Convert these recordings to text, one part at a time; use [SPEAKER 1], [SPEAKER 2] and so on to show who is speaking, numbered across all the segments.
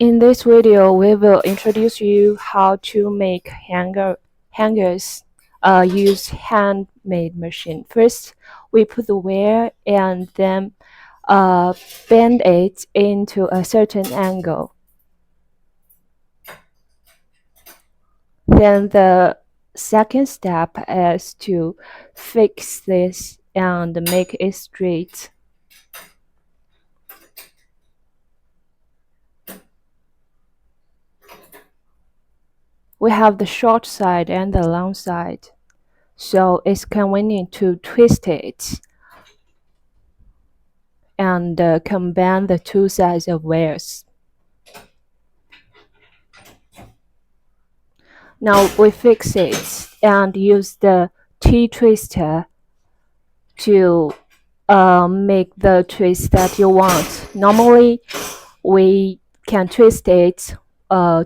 [SPEAKER 1] In this video, we will introduce you how to make hangers use handmade machine. First, we put the wire and then bend it into a certain angle. Then the second step is to fix this and make it straight. We have the short side and the long side, so it's convenient to twist it and combine the two sides of wires. Now we fix it and use the T-twister to make the twist that you want. Normally, we can twist it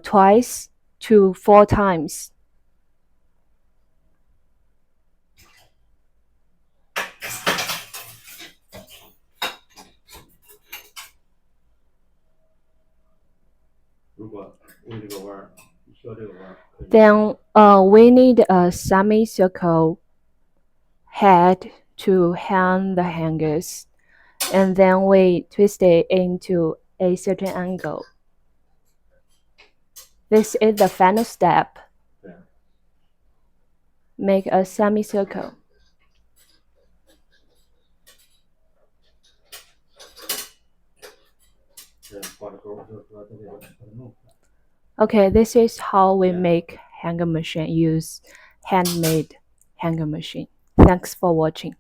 [SPEAKER 1] twice to 4 times. Then we need a semicircle head to hang the hangers, and then we twist it into a certain angle. This is the final step. Make a semicircle. Okay, this is how we make hanger machine use handmade hanger machine. Thanks for watching.